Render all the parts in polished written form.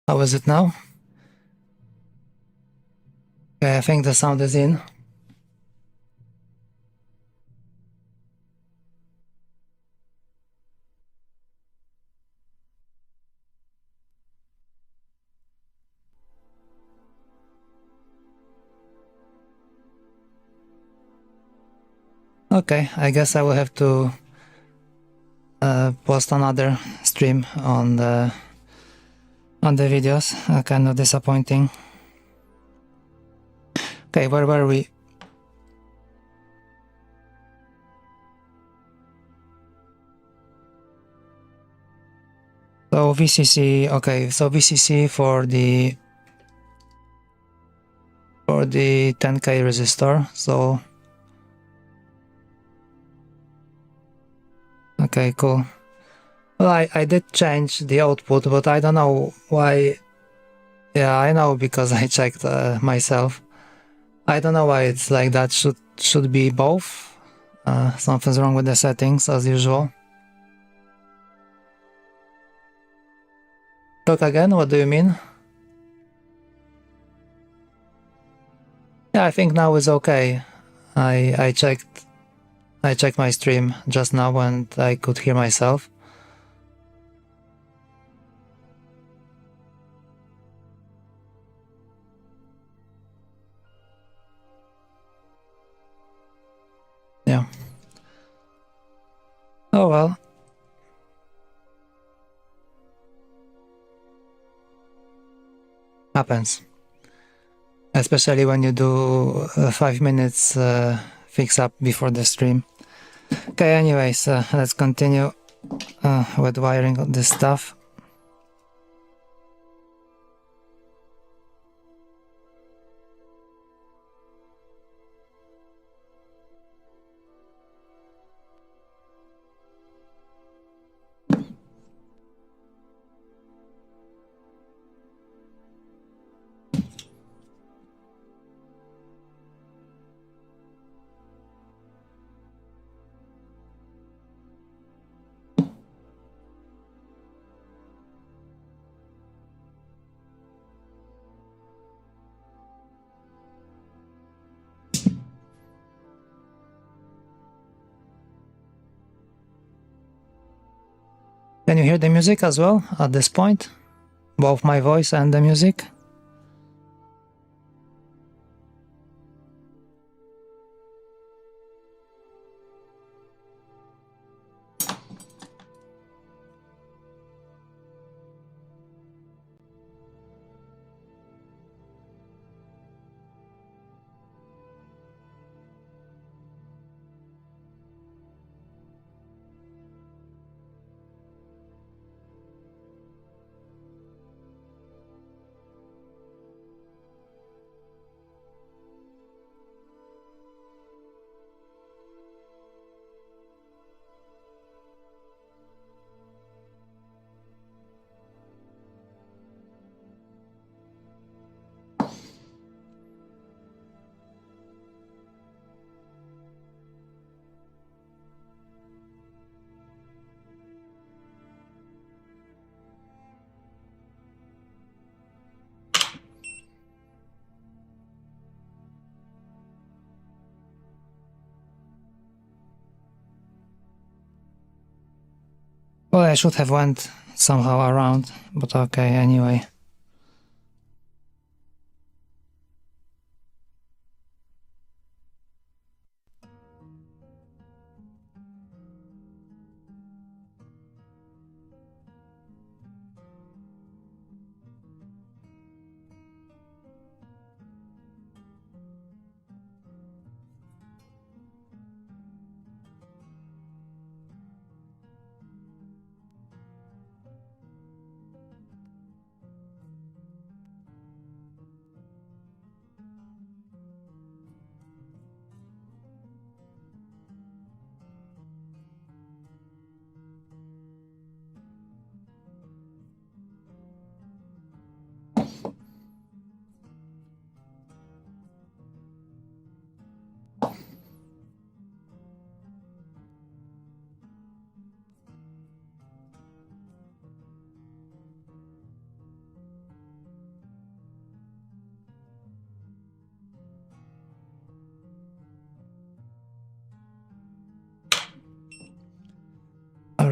How is it now? Okay, I think the sound is in. Okay, I guess I will have to post another stream on the videos. Kind of disappointing. Okay, where were we? So VCC, okay, so VCC for the 10K resistor. So okay, cool. Well, I did change the output, but I don't know why. Yeah, I know because I checked myself. I don't know why it's like that. Should be both. Something's wrong with the settings as usual. Talk again. What do you mean? Yeah, I think now is okay. I checked my stream just now and I could hear myself. Yeah. Oh well. Happens. Especially when you do 5 minutes fix up before the stream. Okay, anyways, let's continue with wiring this stuff. Can you hear the music as well at this point? Both my voice and the music? Well, I should have went somehow around, but okay, anyway.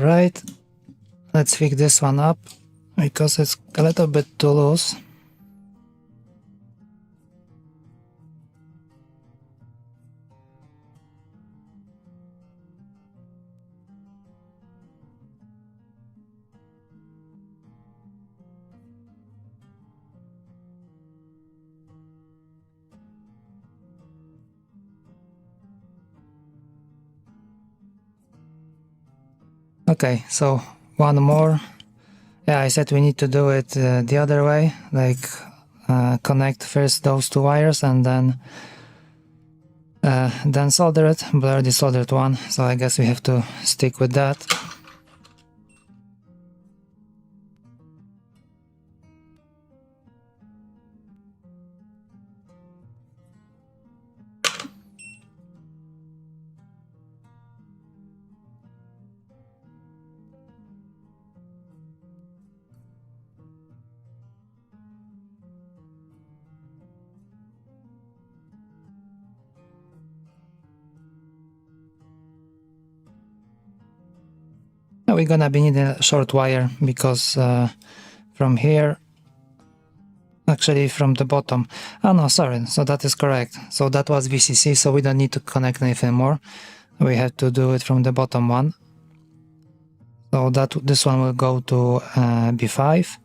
Alright, let's fix this one up because it's a little bit too loose. Okay, so one more. Yeah, I said we need to do it the other way, like connect first those two wires and then solder it, but I already soldered one, so I guess we have to stick with that. Now we're gonna be needing a short wire because from here, actually from the bottom, oh no, sorry, so that is correct. So that was VCC, so we don't need to connect anything more. We have to do it from the bottom one. So this one will go to B5.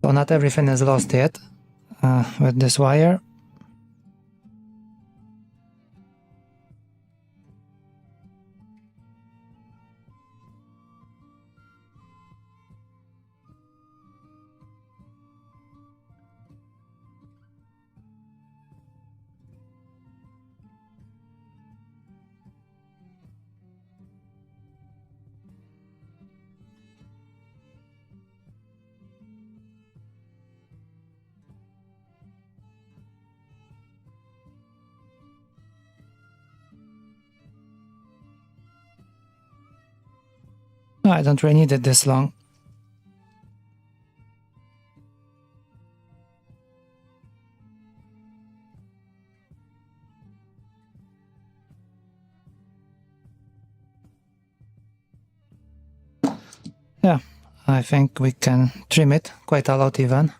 So not everything is lost yet with this wire. No, I don't really need it this long. Yeah, I think we can trim it quite a lot even.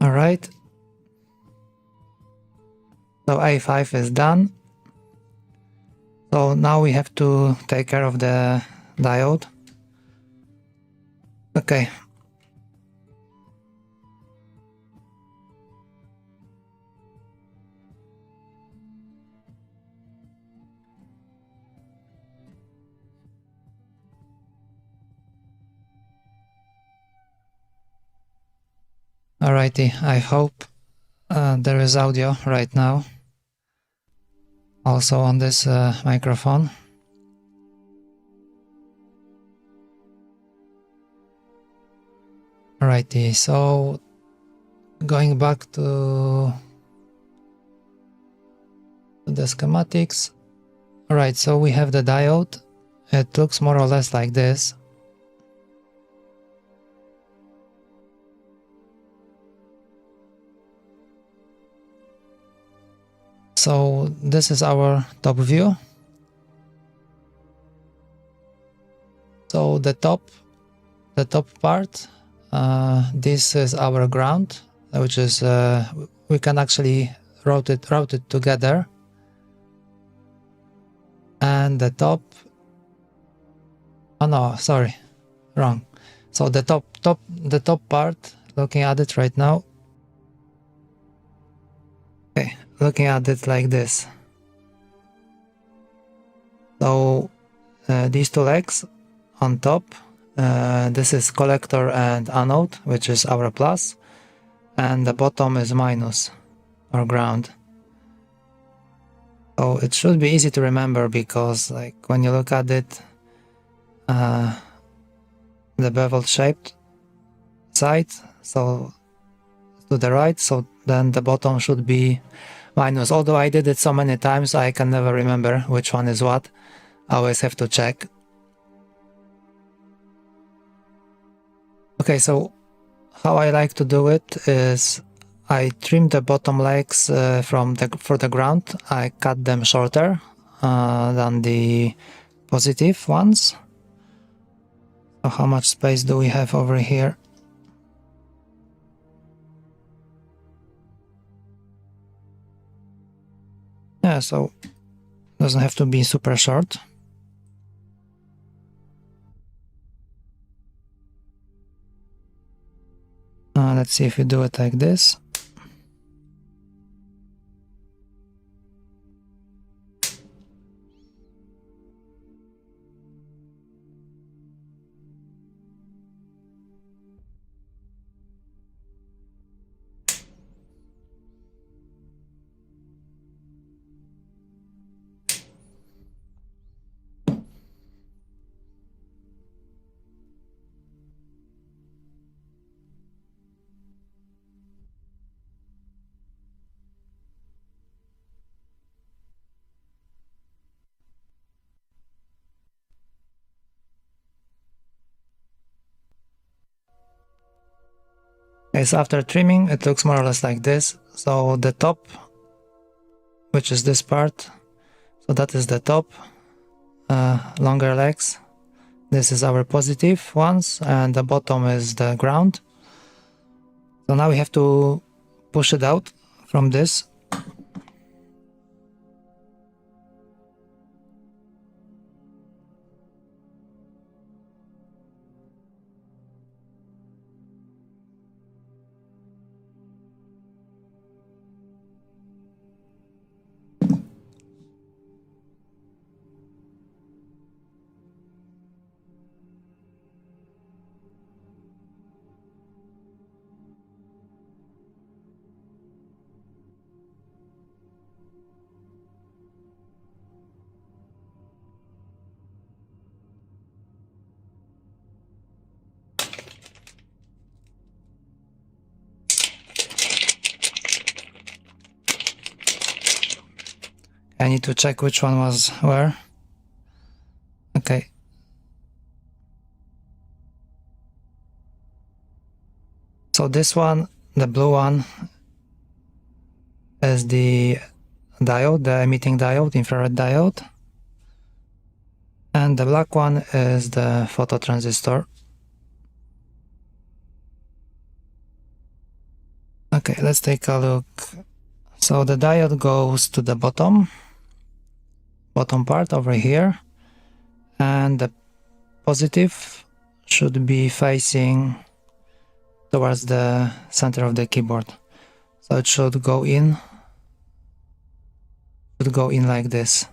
Alright. So A5 is done. So now we have to take care of the diode. Okay. Alrighty, I hope there is audio right now. Also on this microphone. Alrighty, so going back to the schematics. Alright, so we have the diode. It looks more or less like this. So this is our top view. So the top part, this is our ground, which is we can actually route it together. And the top, oh no, sorry, wrong. So the top part, looking at it right now. Okay, looking at it like this. So these two legs on top, this is collector and anode, which is our plus, and the bottom is minus, or ground. So it should be easy to remember, because like when you look at it, the bevel shaped side, so to the right, so then the bottom should be minus. Although I did it so many times, I can never remember which one is what. I always have to check. Okay, so how I like to do it is I trim the bottom legs for the ground. I cut them shorter than the positive ones. So how much space do we have over here? Yeah, so doesn't have to be super short. Let's see if we do it like this. Okay, so after trimming, it looks more or less like this. So the top, which is this part, so that is the top, longer legs. This is our positive ones, and the bottom is the ground. So now we have to push it out from this. I need to check which one was where. Okay. So this one, the blue one, is the diode, the emitting diode, infrared diode. And the black one is the phototransistor. Okay, let's take a look. So the diode goes to the bottom part over here, and the positive should be facing towards the center of the keyboard. So it should go in like this.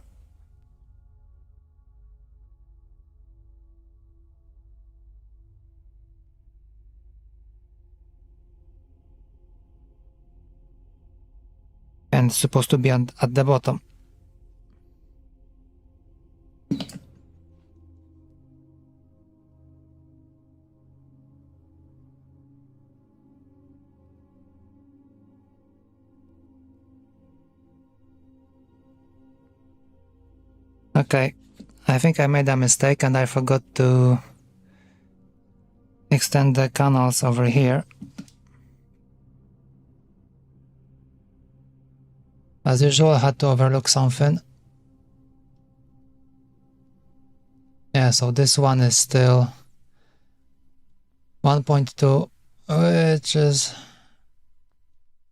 and it's supposed to be at the bottom. Okay, I think I made a mistake and I forgot to extend the canals over here. As usual, I had to overlook something. Yeah, so this one is still 1.2, which is...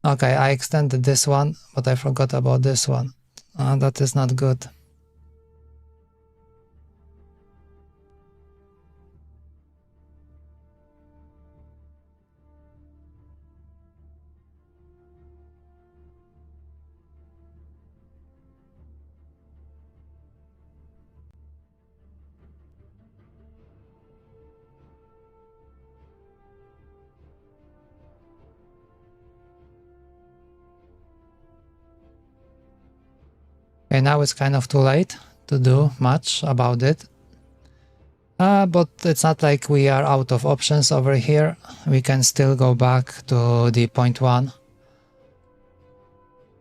Okay, I extended this one, but I forgot about this one. That is not good. Okay, now it's kind of too late to do much about it. But it's not like we are out of options over here. We can still go back to the point 1.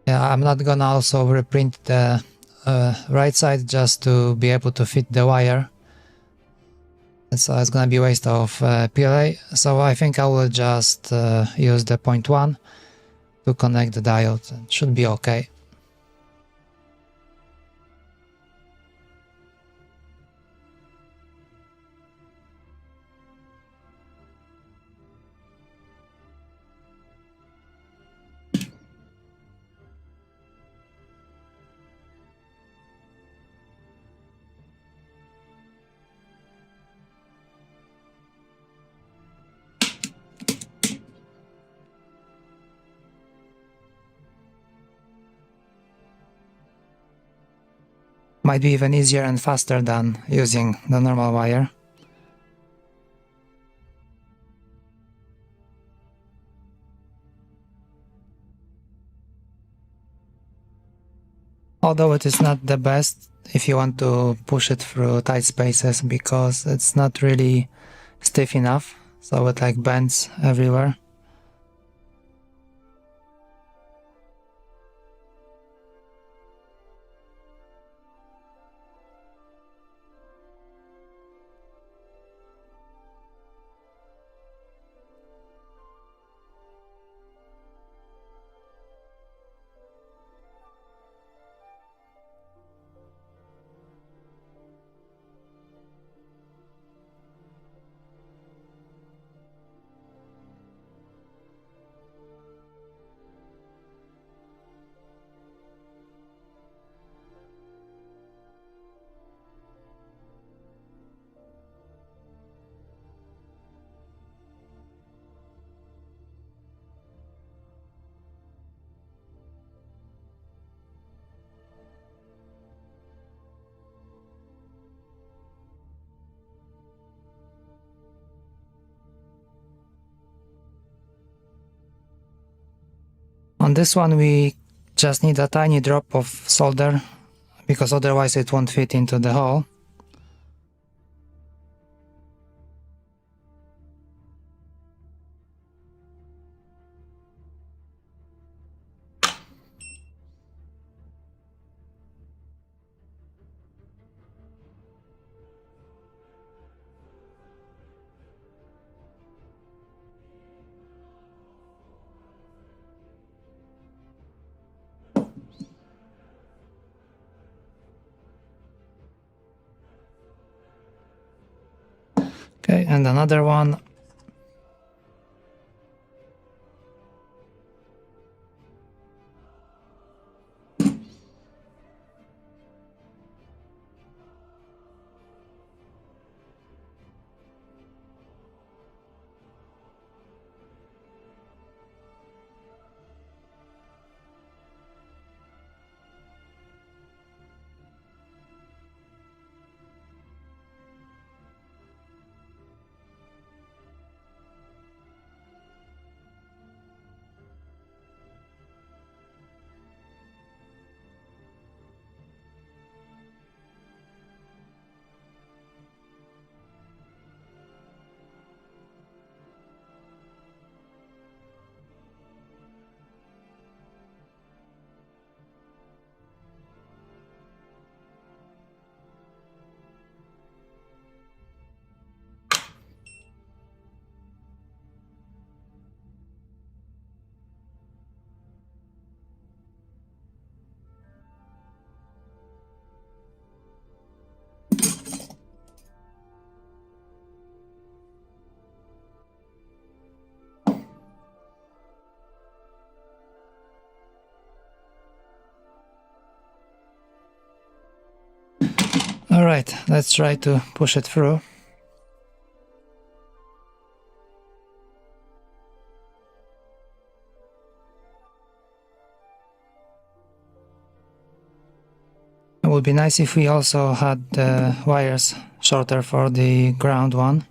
Yeah, I'm not gonna also reprint the right side just to be able to fit the wire. So it's gonna be a waste of PLA. So I think I will just use the point 1 to connect the diode. It should be okay. Might be even easier and faster than using the normal wire. Although it is not the best if you want to push it through tight spaces because it's not really stiff enough, so it like bends everywhere. On this one we just need a tiny drop of solder because otherwise it won't fit into the hole. Okay, and another one. Alright, let's try to push it through. It would be nice if we also had the wires shorter for the ground one.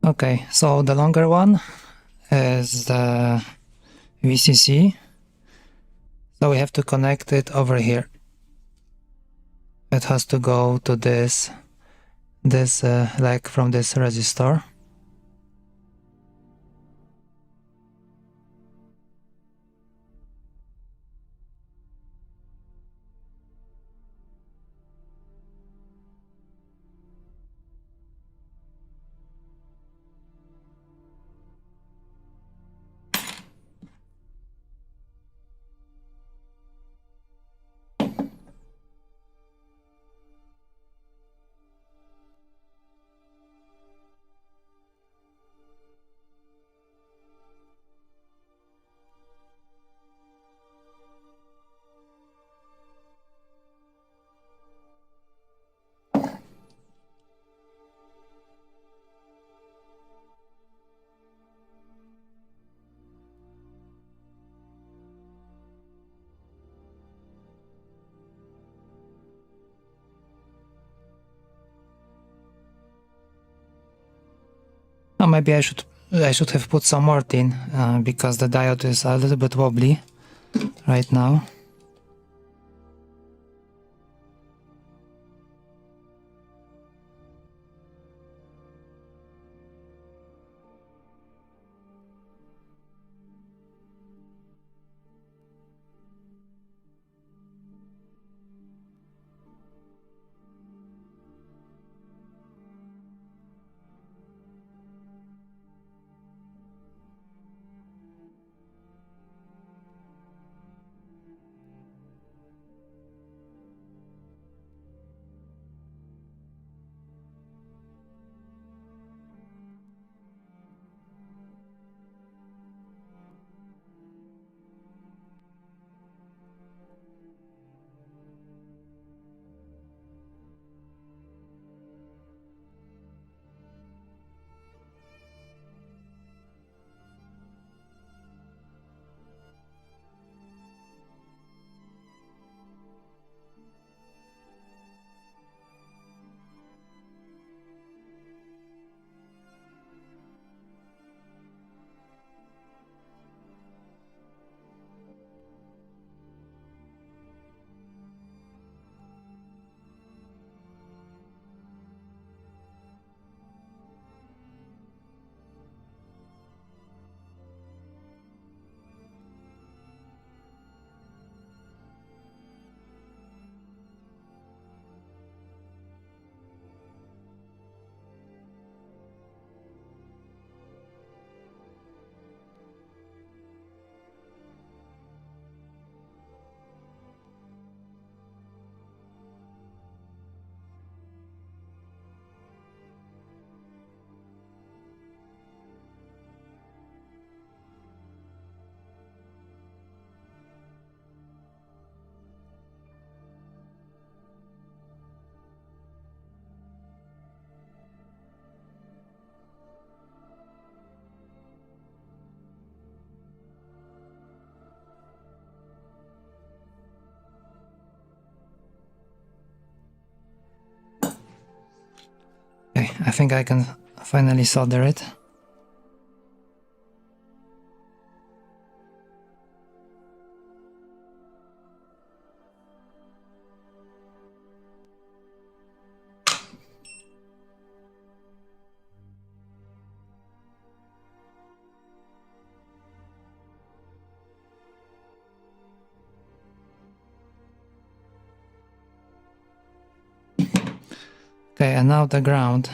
Okay, so the longer one is the VCC, so we have to connect it over here. It has to go to this like from this resistor. Oh, maybe I should have put some more tin because the diode is a little bit wobbly right now. I think I can finally solder it. Okay, and now the ground.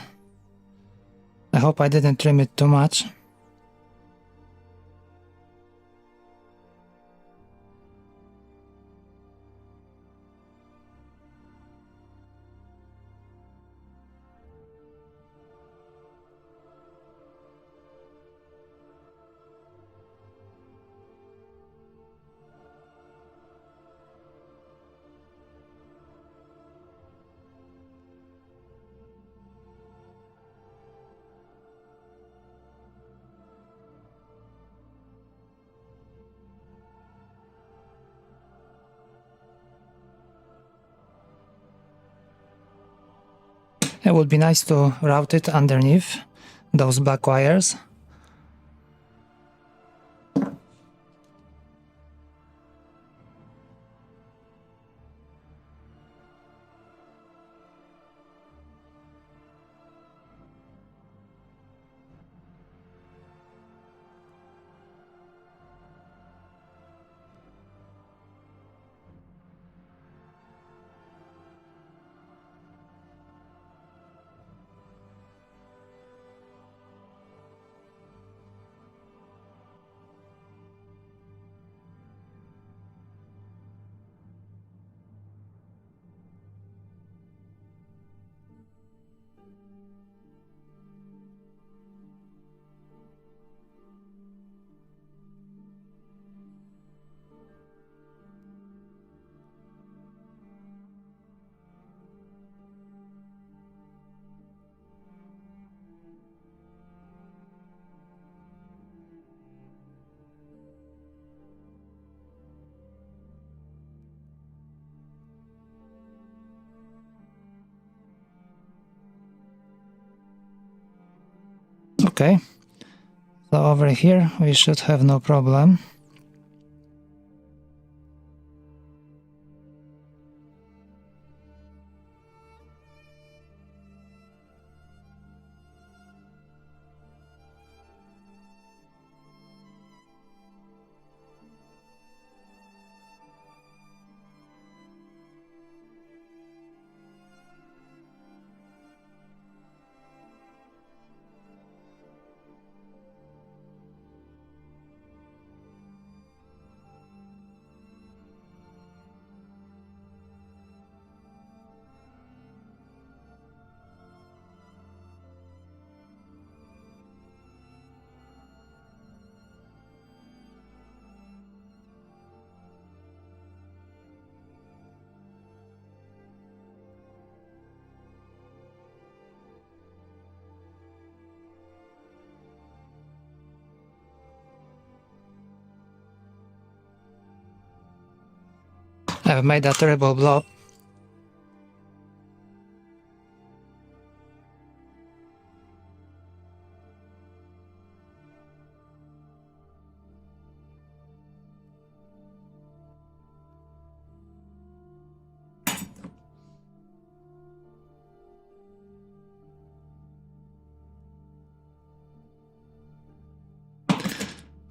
I hope I didn't trim it too much. It would be nice to route it underneath those black wires. Okay, so over here we should have no problem. I've made a terrible blob.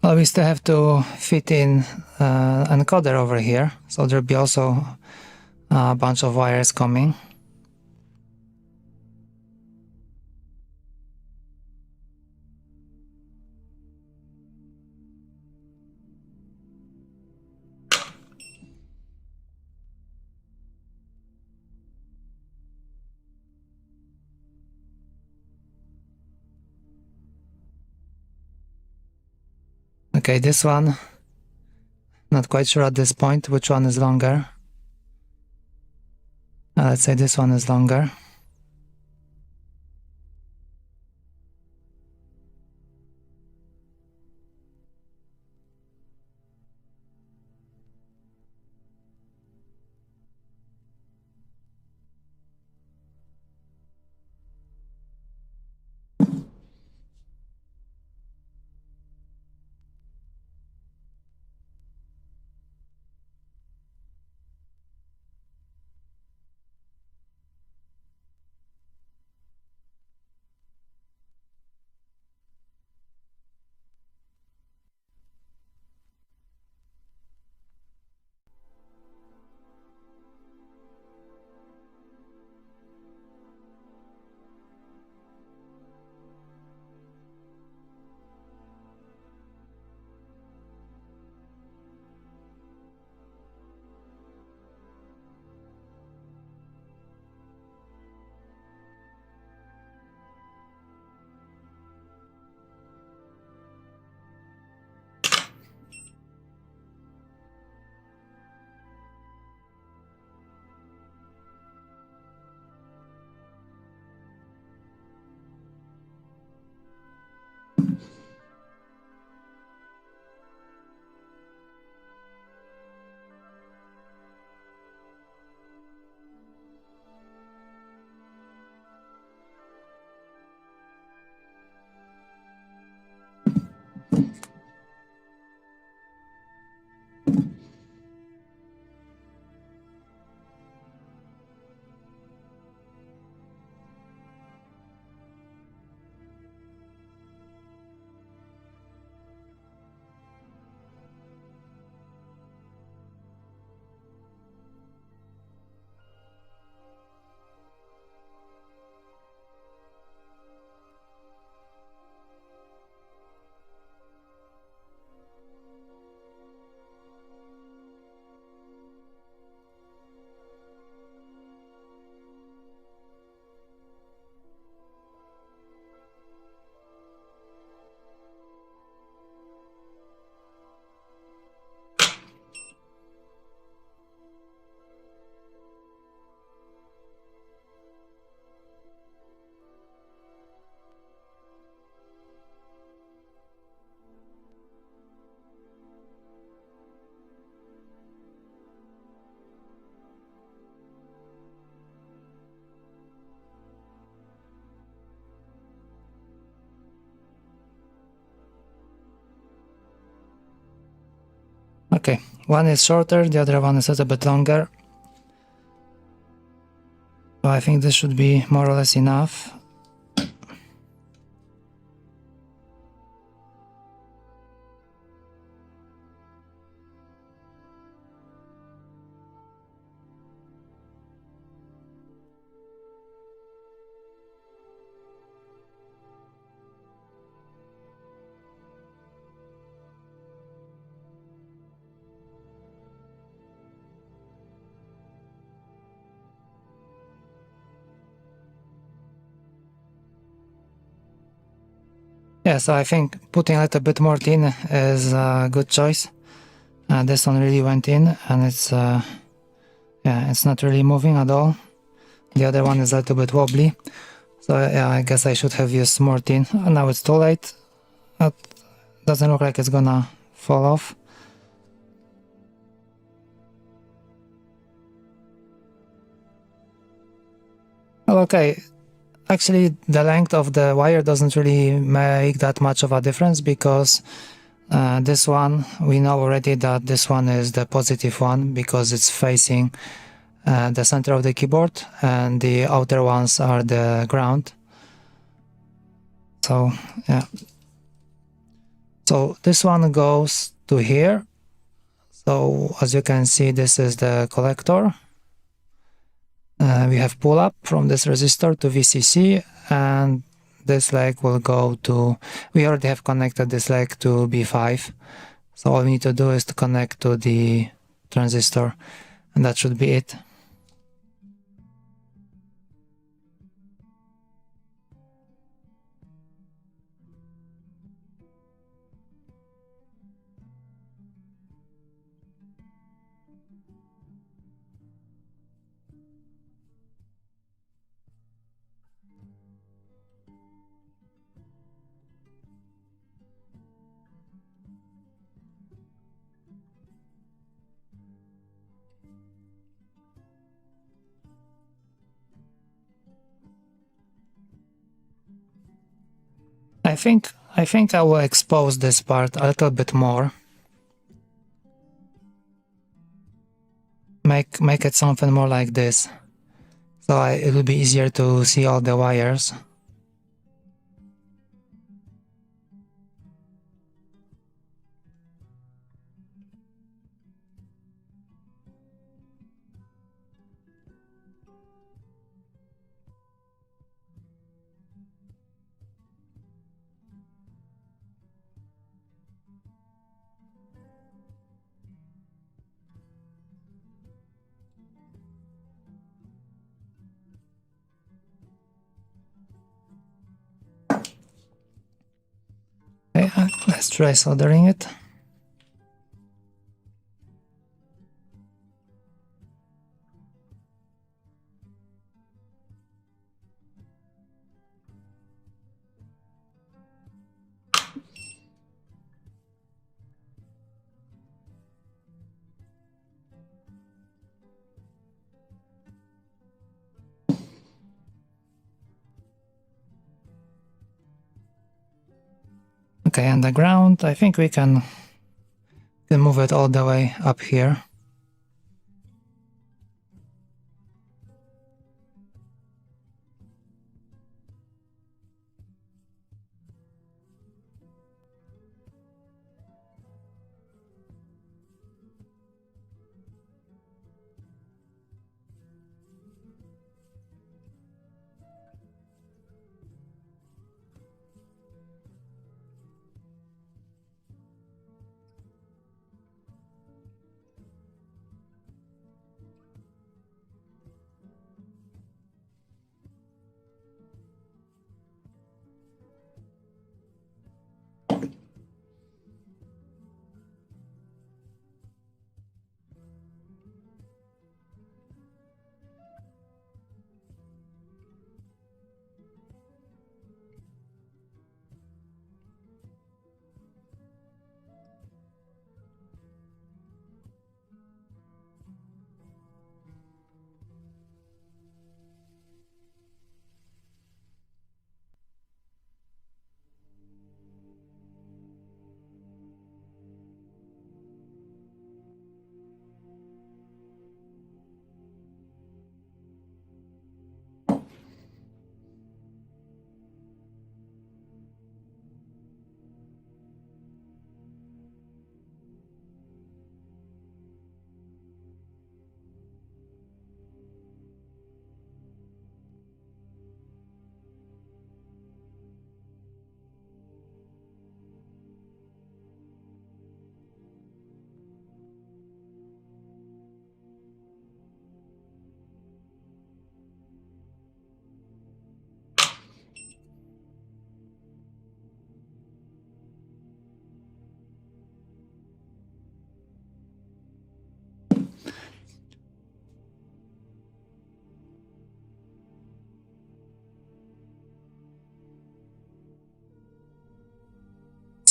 Well, we still have to fit in an encoder over here, so there'll be also a bunch of wires coming. Okay, this one, not quite sure at this point which one is longer. Let's say this one is longer. Okay, one is shorter, the other one is a little bit longer. So I think this should be more or less enough. Yeah, so I think putting a little bit more tin is a good choice. This one really went in, and it's yeah, it's not really moving at all. The other one is a little bit wobbly, so yeah, I guess I should have used more tin. Now it's too late. It doesn't look like it's gonna fall off. Well, okay. Actually, the length of the wire doesn't really make that much of a difference, because this one, we know already that this one is the positive one because it's facing the center of the keyboard, and the outer ones are the ground. So yeah, so this one goes to here. So as you can see, this is the collector. We have pull up from this resistor to VCC, and this leg will go to, we already have connected this leg to B5, so all we need to do is to connect to the transistor, and that should be it. I think I will expose this part a little bit more. Make it something more like this, so it will be easier to see all the wires. Okay, let's try soldering it. Okay, and the ground, I think we can move it all the way up here.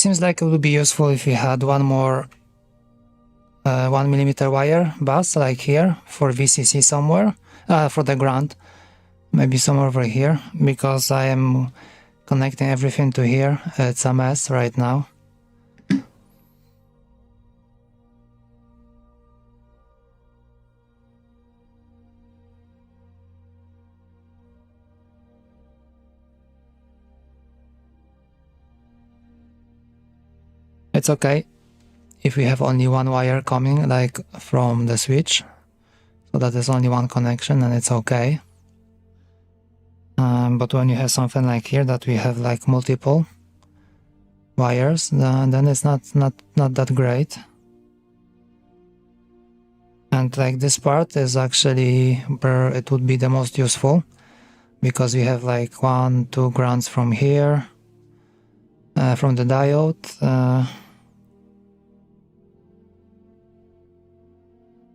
seems like it would be useful if we had one more 1mm wire bus like here for VCC somewhere, for the ground, maybe somewhere over here, because I am connecting everything to here. It's a mess right now. It's okay if we have only one wire coming, like from the switch, so that is only one connection, and it's okay. But when you have something like here that we have like multiple wires, then it's not that great. And like this part is actually where it would be the most useful, because we have like 1-2 grounds from here, from the diode.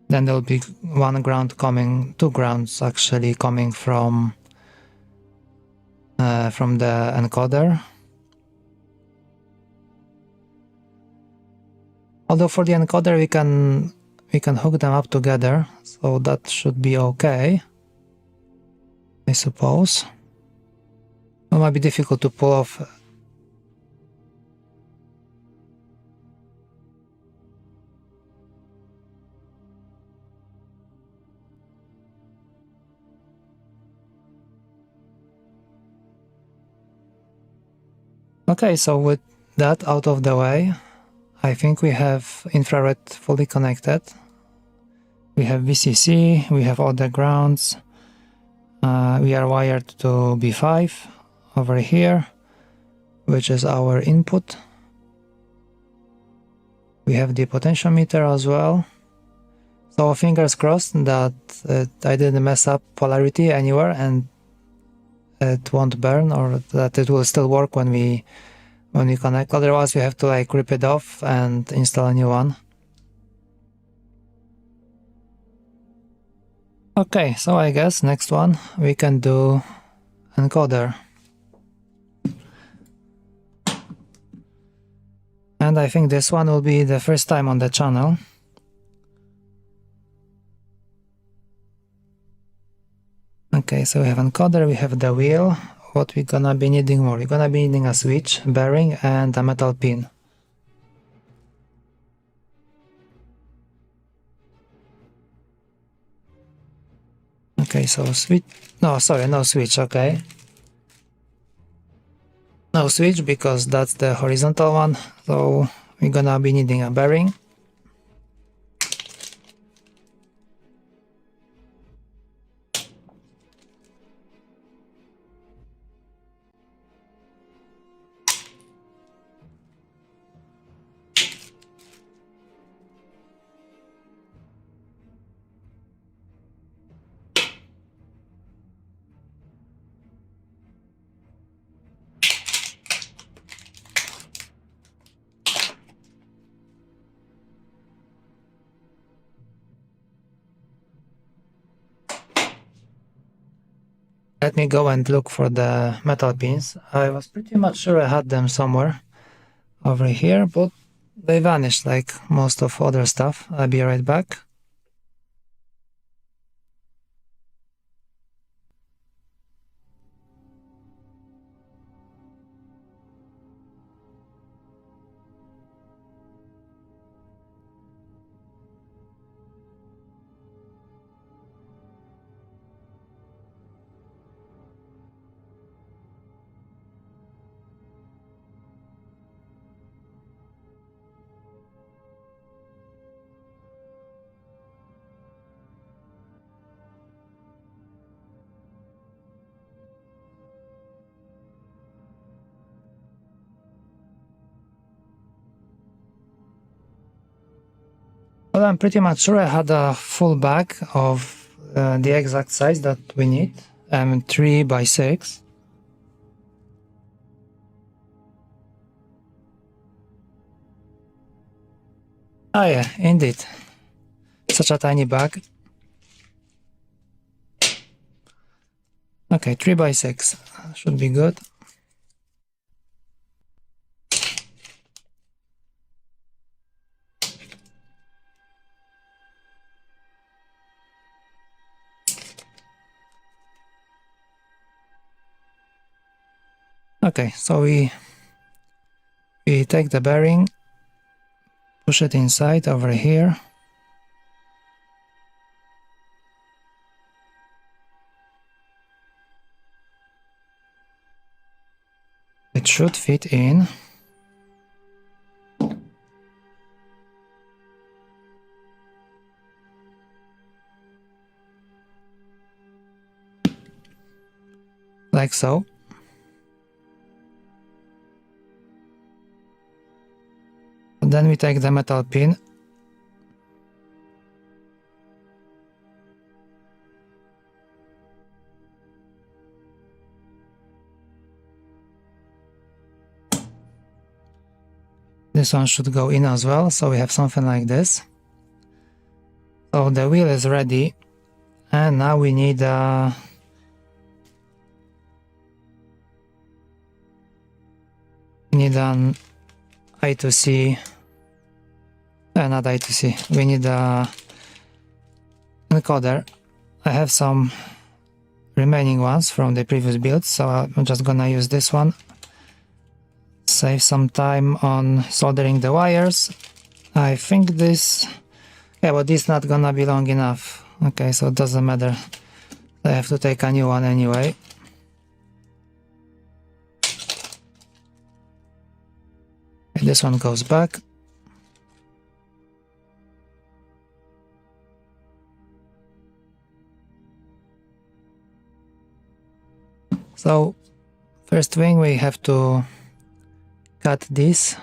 Then there will be one ground coming, 2 grounds actually coming from the encoder. Although for the encoder we can hook them up together, so that should be okay, I suppose. It might be difficult to pull off. Okay, so with that out of the way, I think we have infrared fully connected. We have VCC, we have all the grounds. We are wired to B5 over here, which is our input. We have the potentiometer as well. So fingers crossed that I didn't mess up polarity anywhere and it won't burn, or that it will still work when we connect. Otherwise we have to like rip it off and install a new one. Okay, so I guess next one we can do encoder. And I think this one will be the first time on the channel. Okay, so we have encoder, we have the wheel. What we're gonna be needing more? We're gonna be needing a switch, bearing, and a metal pin. Okay, so switch. No, sorry, no switch, okay. No switch because that's the horizontal one, so we're gonna be needing a bearing. Let me go and look for the metal pins. I was pretty much sure I had them somewhere over here, but they vanished like most of other stuff. I'll be right back. Well, I'm pretty much sure I had a full bag of the exact size that we need, 3 by 6. Oh yeah, indeed. Such a tiny bag. Okay, 3 by 6 should be good. Okay, so we take the bearing, push it inside over here. It should fit in. Like so. And then we take the metal pin. This one should go in as well, so we have something like this. So the wheel is ready, and now we need an I2C, not I2C, we need a encoder. I have some remaining ones from the previous build, so I'm just gonna use this one. Save some time on soldering the wires. I think this, yeah, but this is not gonna be long enough. Okay, so it doesn't matter. I have to take a new one anyway. Okay, this one goes back. So first thing, we have to cut this.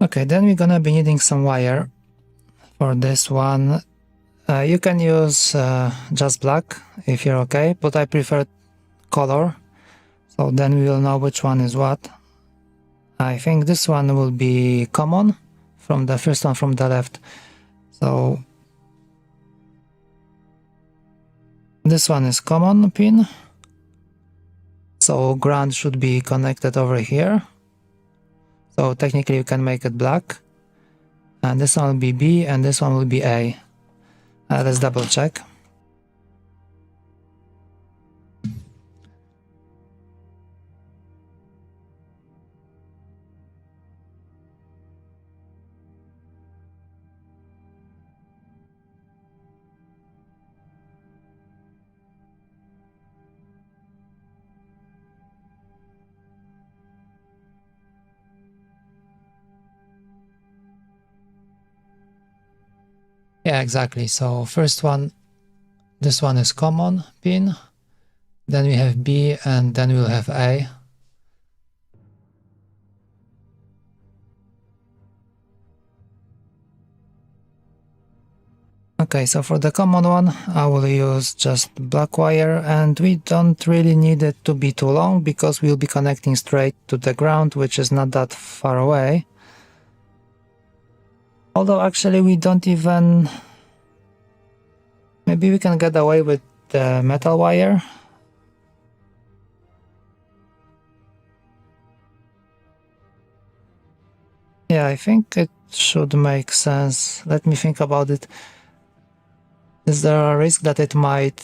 Okay, then we're gonna be needing some wire for this one. You can use just black if you're okay, but I prefer color, so then we will know which one is what. I think this one will be common from the first one from the left. So this one is common pin, so ground should be connected over here. So technically you can make it black. And this one will be B and this one will be A. Let's double check. Yeah, exactly. So first one, this one is common pin, then we have B, and then we'll have A. Okay, so for the common one, I will use just black wire, and we don't really need it to be too long because we'll be connecting straight to the ground, which is not that far away. Although actually we don't even... Maybe we can get away with the metal wire. Yeah, I think it should make sense. Let me think about it. Is there a risk that it might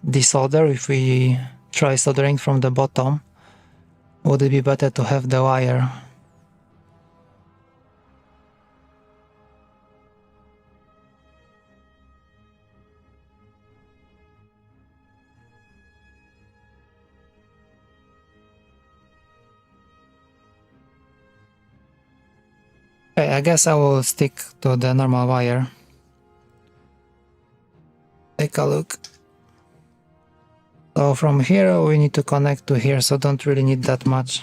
desolder if we try soldering from the bottom? Would it be better to have the wire? Okay, I guess I will stick to the normal wire. Take a look. So from here we need to connect to here, so don't really need that much.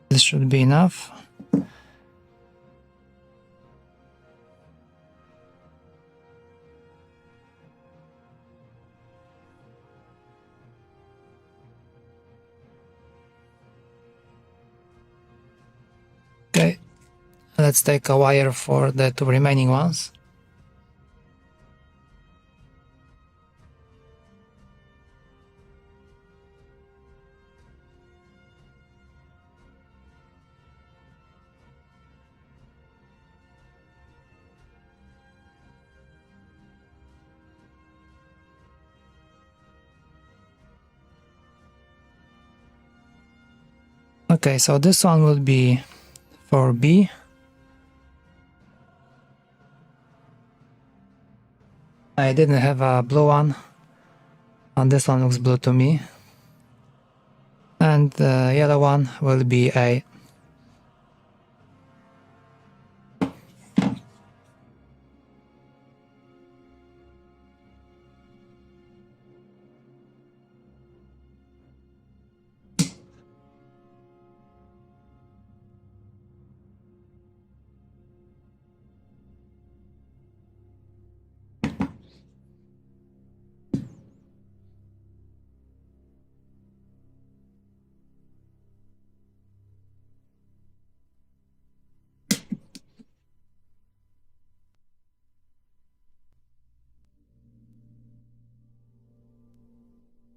This should be enough. let's take a wire for the two remaining ones. Okay, so this one will be for B. I didn't have a blue one, and this one looks blue to me. And the yellow one will be A.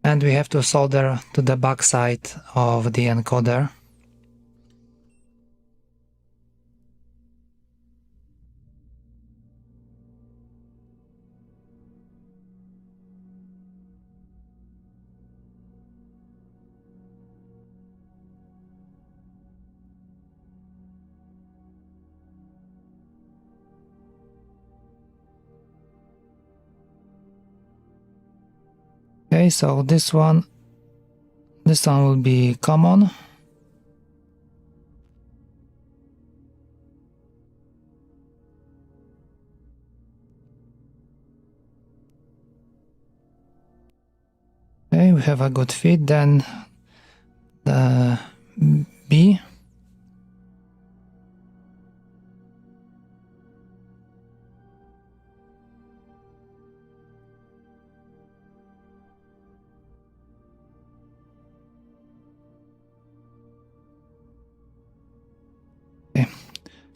And we have to solder to the back side of the encoder. Okay, so this one will be common. Okay, we have a good fit. Then the B. Okay,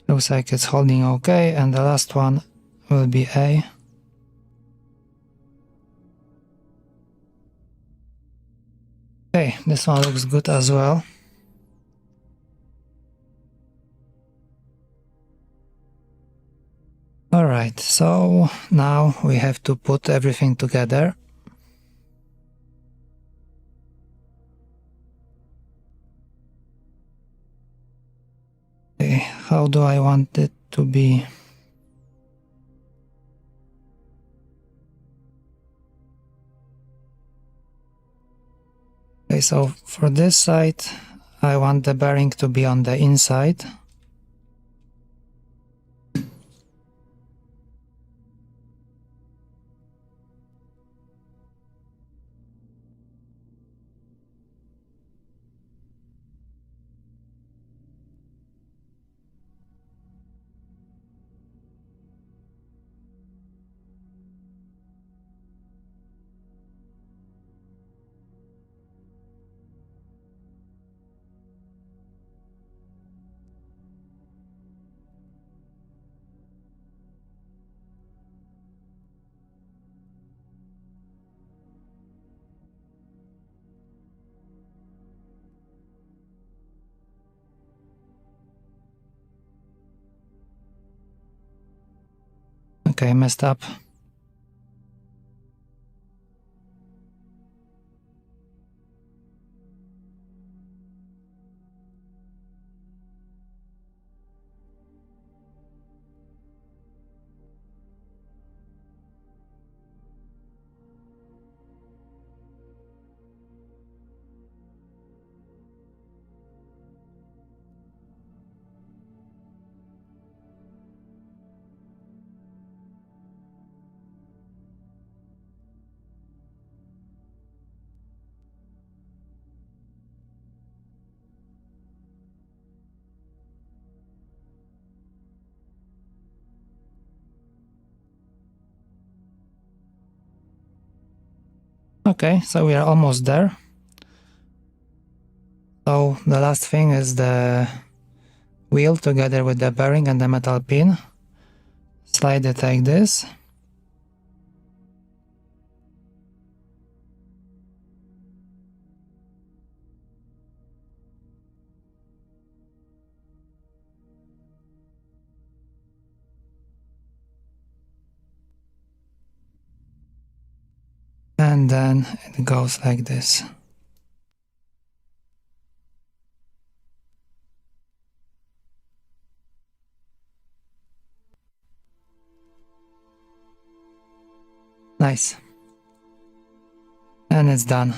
looks like it's holding okay, and the last one will be A. Okay, this one looks good as well. Alright, so now we have to put everything together. Okay, how do I want it to be? Okay, so for this side, I want the bearing to be on the inside. Okay, messed up. Okay, so we are almost there. So the last thing is the wheel together with the bearing and the metal pin. Slide it like this. And then it goes like this. Nice. And it's done.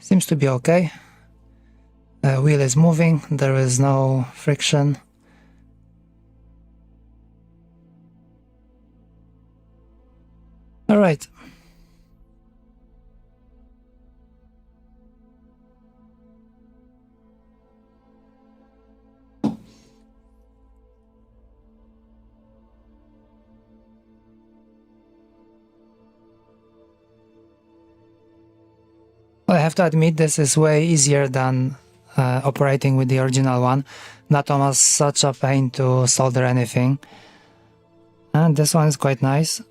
Seems to be okay. The wheel is moving, there is no friction. Alright. I have to admit this is way easier than operating with the original one. Not almost such a pain to solder anything. And this one is quite nice.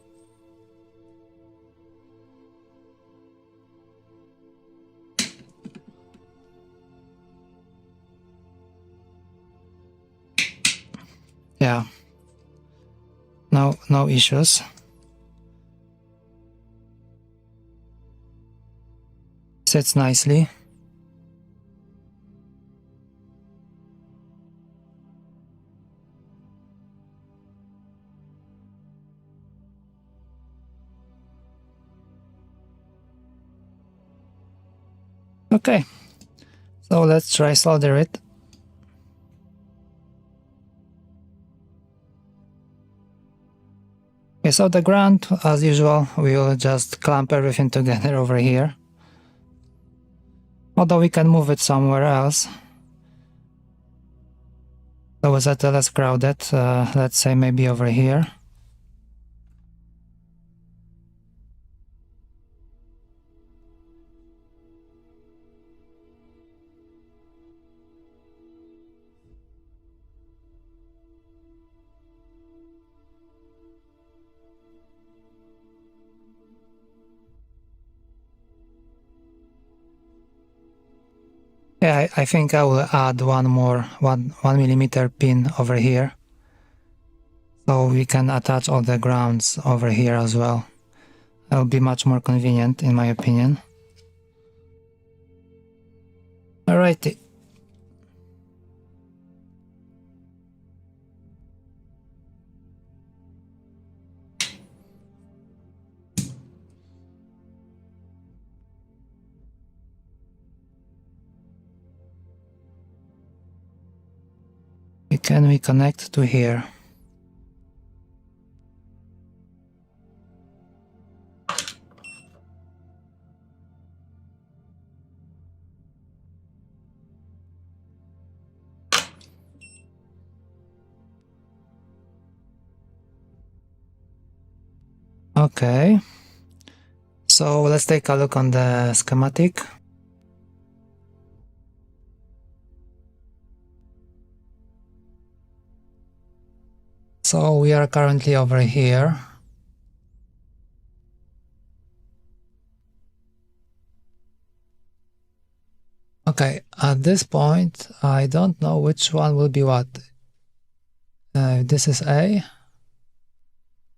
Yeah. No issues. Sits nicely. Okay, so let's try solder it. Okay, so the ground, as usual, we'll just clamp everything together over here. Although we can move it somewhere else. So it's at less crowded, let's say maybe over here. Yeah, I think I will add one more 1mm pin over here. So we can attach all the grounds over here as well. That will be much more convenient in my opinion. Alrighty. Can we connect to here? Okay, so let's take a look on the schematic. So we are currently over here. Okay, at this point, I don't know which one will be what. This is A,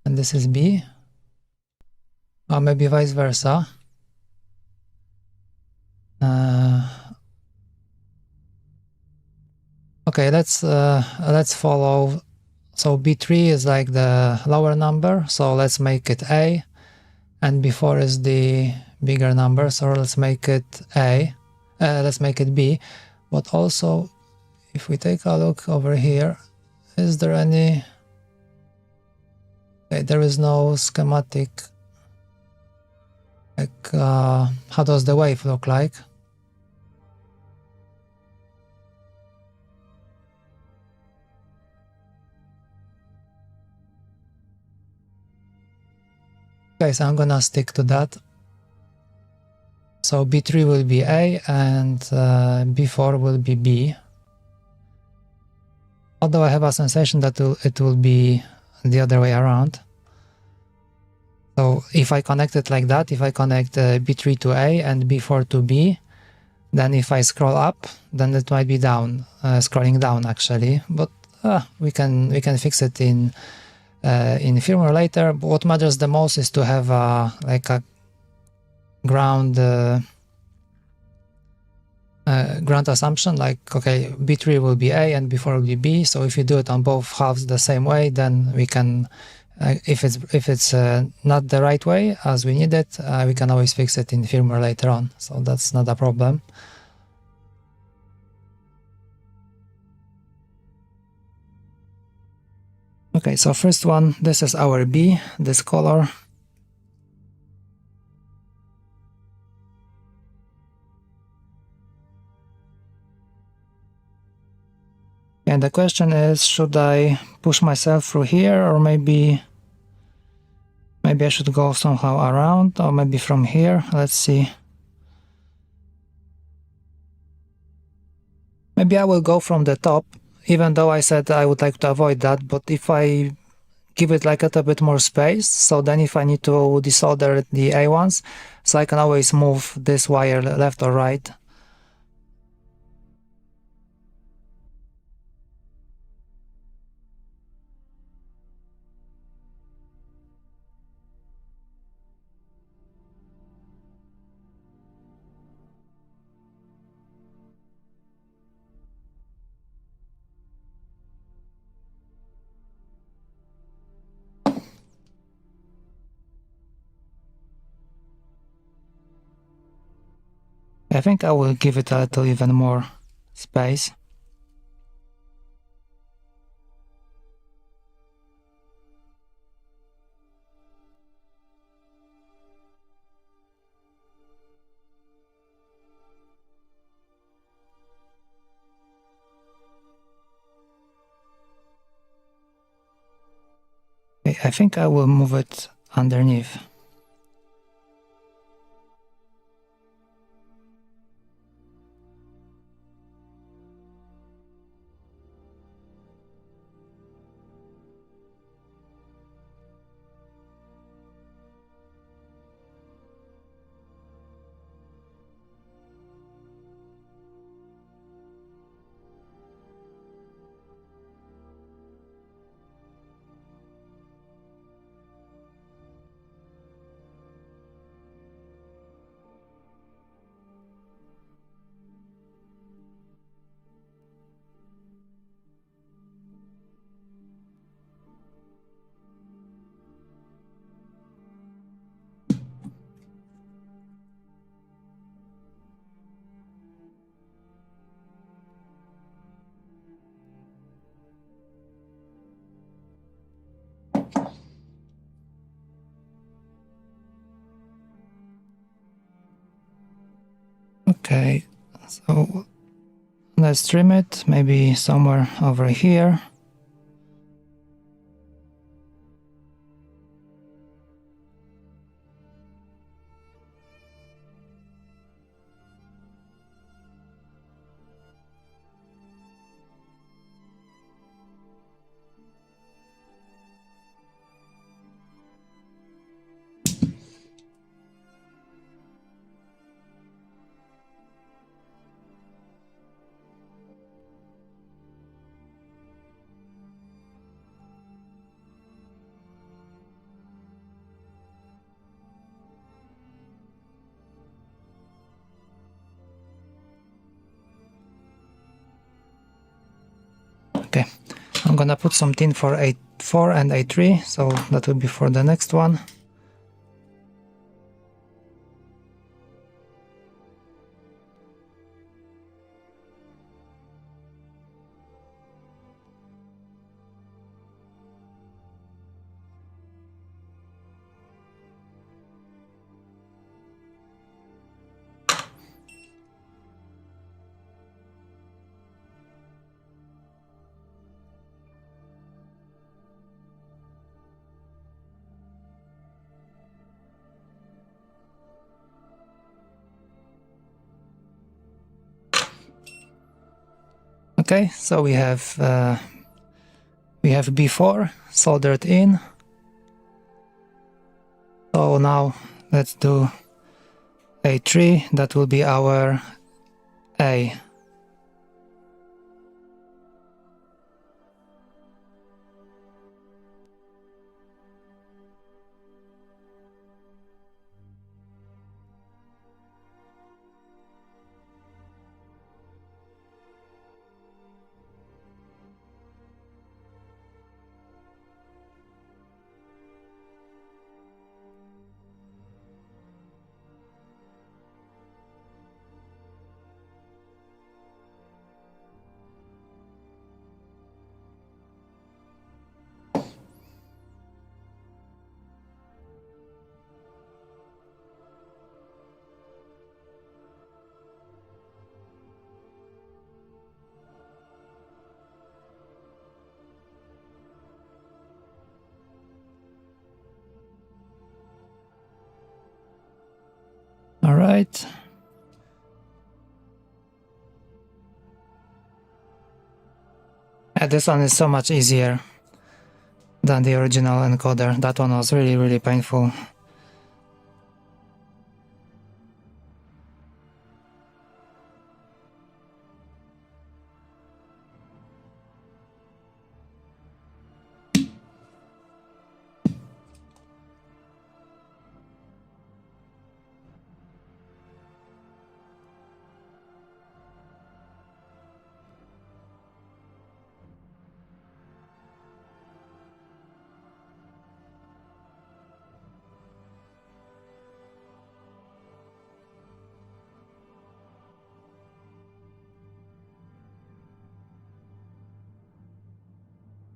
and this is B, or maybe vice versa. Okay, let's follow. So B3 is like the lower number, so let's make it A, and B4 is the bigger number, so let's make it A. Let's make it B. But also, if we take a look over here, is there any Okay, there is no schematic. Like, how does the wave look like? Okay, so I'm gonna stick to that. So B3 will be A and B4 will be B. Although I have a sensation that it will be the other way around. So if I connect it like that, if I connect B3 to A and B4 to B, then if I scroll up, then it might be down, scrolling down actually. But we can fix it in firmware later. But what matters the most is to have like a ground ground assumption, like, okay, B3 will be A and B4 will be B. So if you do it on both halves the same way, then we can, if it's not the right way as we need it, we can always fix it in firmware later on. So that's not a problem. Okay, so first one, this is our B, this color. And the question is, should I push myself through here, or maybe I should go somehow around, or maybe from here? Let's see. Maybe I will go from the top, even though I said I would like to avoid that, but if I give it like a little bit more space, so then if I need to desolder the A ones, so I can always move this wire left or right. I think I will give it a little even more space. Okay, I think I will move it underneath. Okay, so let's trim it, maybe somewhere over here. Okay, I'm gonna put some tin for A4 and A3, so that will be for the next one. Okay, so we have B4 soldered in. So now let's do A3, that will be our A. All right. This one is so much easier than the original encoder. That one was really, really painful.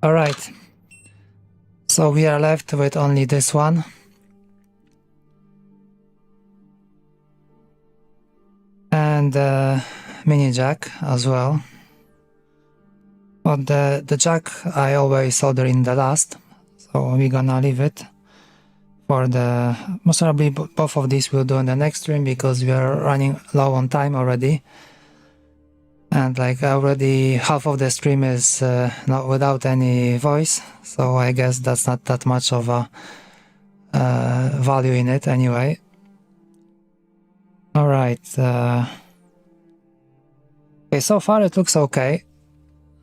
All right. So we are left with only this one. And the mini jack as well. But the jack I always solder in the last, so we're gonna leave it for the, most probably both of these we'll do in the next stream because we are running low on time already. And like already half of the stream is not without any voice, so I guess that's not that much of a value in it anyway. All right. Okay, so far it looks okay.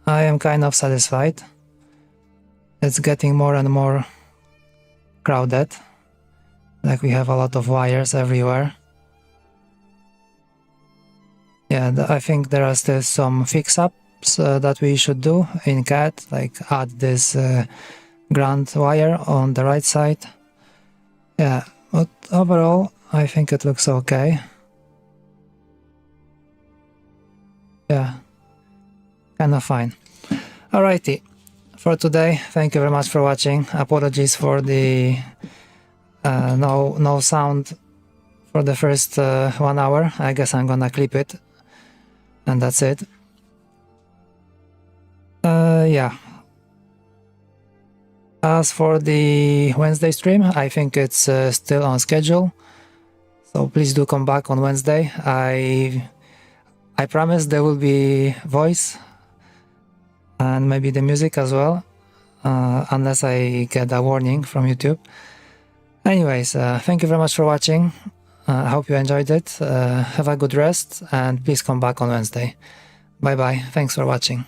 I am kind of satisfied. It's getting more and more crowded. Like we have a lot of wires everywhere. Yeah, I think there are still some fix-ups that we should do in CAD, like add this ground wire on the right side. Yeah, but overall I think it looks okay. Yeah, kind of fine. Alrighty, for today, thank you very much for watching. Apologies for the no sound for the first 1 hour. I guess I'm gonna clip it, and that's it. Yeah. As for the Wednesday stream, I think it's still on schedule, so please do come back on Wednesday. I promise there will be voice and maybe the music as well, unless I get a warning from YouTube. Anyways, thank you very much for watching. I hope you enjoyed it. Have a good rest and please come back on Wednesday. Bye bye. Thanks for watching.